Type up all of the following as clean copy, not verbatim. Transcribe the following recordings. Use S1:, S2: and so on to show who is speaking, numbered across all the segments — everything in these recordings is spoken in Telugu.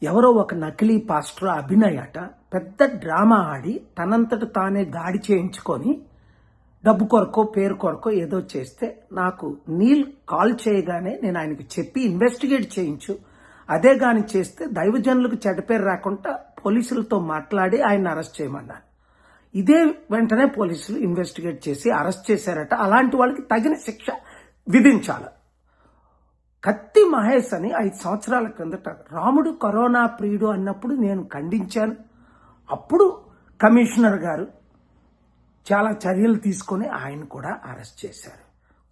S1: ఎవరో ఒక నకిలీ పాస్టర్ అభినయ్ అట పెద్ద డ్రామా ఆడి తనంతట తానే దాడి చేయించుకొని డబ్బు కొరకో పేరు కొరకో ఏదో చేస్తే నాకు నీల్ కాల్ చేయగానే నేను ఆయనకు చెప్పి ఇన్వెస్టిగేట్ చేయించు, అదే గాని చేస్తే దైవజనులకు చెడ్డ పేరు రాకుండా పోలీసులతో మాట్లాడి ఆయన అరెస్ట్ చేయమన్నాను. ఇదే వెంటనే పోలీసులు ఇన్వెస్టిగేట్ చేసి అరెస్ట్ చేశారట. అలాంటి వాళ్ళకి తగిన శిక్ష విధించాలి. కత్తి మహేష్ అని 5 సంవత్సరాల క్రిందట రాముడు కరోనా ప్రియుడు అన్నప్పుడు నేను ఖండించాను. అప్పుడు కమిషనర్ గారు చాలా చర్యలు తీసుకొని ఆయన కూడా అరెస్ట్ చేశారు.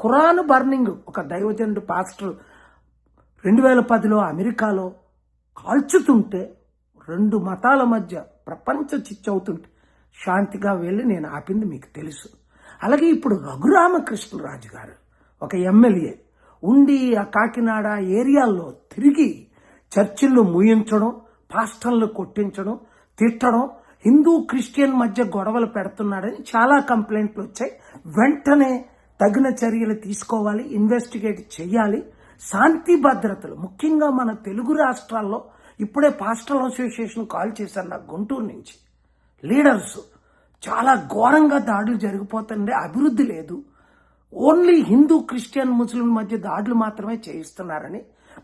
S1: ఖురాన్ బర్నింగ్ ఒక దైవజనుడు పాస్టర్ 2010లో అమెరికాలో కాల్చుతుంటే 2 మతాల మధ్య ప్రపంచ చిచ్చవుతుంటే శాంతిగా వెళ్ళి నేను ఆపింది మీకు తెలుసు. అలాగే ఇప్పుడు రఘురామకృష్ణరాజు గారు ఒక ఎమ్మెల్యే ఉండి ఆ కాకినాడ ఏరియాల్లో తిరిగి చర్చిల్లో మూయించడం, పాస్టర్లు కొట్టించడం, తిట్టడం, హిందూ క్రిస్టియన్ మధ్య గొడవలు పెడుతున్నాడని చాలా కంప్లైంట్లు వచ్చాయి. వెంటనే తగిన చర్యలు తీసుకోవాలి, ఇన్వెస్టిగేట్ చేయాలి. శాంతి భద్రతలు ముఖ్యంగా మన తెలుగు రాష్ట్రాల్లో ఇప్పుడే పాస్టల్ అసోసియేషన్ కాల్ చేశారు నాకు గుంటూరు నుంచి. లీడర్స్ చాలా ఘోరంగా దాడులు జరిగిపోతుండే, అభివృద్ధి లేదు, ఓన్లీ హిందూ క్రిస్టియన్ ముస్లిం మధ్య దాడులు మాత్రమే చేయిస్తున్నారని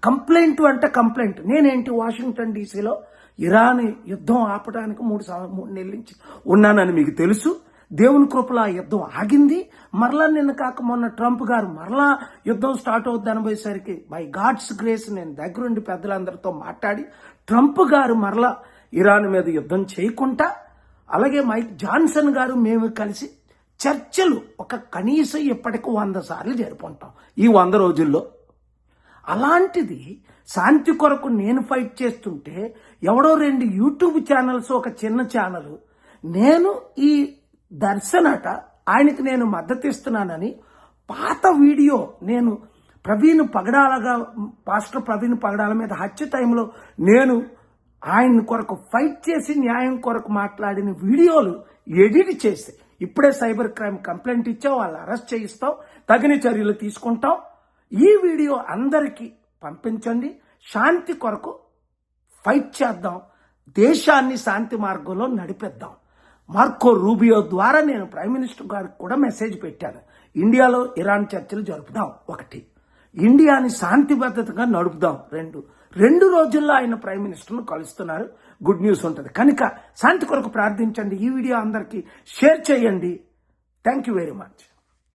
S1: కంప్లైంట్ అంటే కంప్లైంట్. నేనేంటి వాషింగ్టన్ డీసీలో ఇరాన్ యుద్ధం ఆపడానికి 3 నెలల నుంచి ఉన్నానని మీకు తెలుసు. దేవుని కృపలో ఆ యుద్ధం ఆగింది. మరలా నిన్న కాక మొన్న ట్రంప్ గారు మరలా యుద్ధం స్టార్ట్ అవుద్ది అనబోయేసరికి బై గాడ్స్ గ్రేస్ నేను దగ్గరుండి పెద్దలందరితో మాట్లాడి ట్రంప్ గారు మరలా ఇరాన్ మీద యుద్ధం చేయకుండా, అలాగే మైక్ జాన్సన్ గారు మేము కలిసి చర్చలు ఒక కనీసం ఇప్పటికి 100 సార్లు జరుపుకుంటాం ఈ 100 రోజుల్లో. అలాంటిది శాంతి కొరకు నేను ఫైట్ చేస్తుంటే ఎవడో 2 యూట్యూబ్ ఛానల్స్, ఒక చిన్న ఛానల్, నేను ఈ దర్శనట ఆయనకి నేను మద్దతు ఇస్తున్నానని పాత వీడియో నేను ప్రవీణ్ పగడాలగా పాస్టర్ ప్రవీణ్ పగడాల మీద హత్య టైంలో నేను ఆయన కొరకు ఫైట్ చేసి న్యాయం కొరకు మాట్లాడిన వీడియోలు ఎడిట్ చేసి ఇప్పుడే సైబర్ క్రైమ్ కంప్లైంట్ ఇచ్చాం, వాళ్ళు అరెస్ట్ చేయిస్తాం, తగిన చర్యలు తీసుకుంటాం. ఈ వీడియో అందరికీ పంపించండి. శాంతి కొరకు ఫైట్ చేద్దాం, దేశాన్ని శాంతి మార్గంలో నడిపిద్దాం. మార్కో రూబియో ద్వారా నేను ప్రైమ్ మినిస్టర్ గారికి కూడా మెసేజ్ పెట్టాను. ఇండియాలో ఇరాన్ చర్చలు జరుపుదాం 1, ఇండియాని శాంతి భద్రతగా నడుపుదాం 2 రోజుల్లో ఆయన ప్రైమ్ మినిస్టర్ను కలుస్తున్నారు. గుడ్ న్యూస్ ఉంటుంది కనుక శాంతి కొరకు ప్రార్థించండి. ఈ వీడియో అందరికీ షేర్ చేయండి. Thank you very much.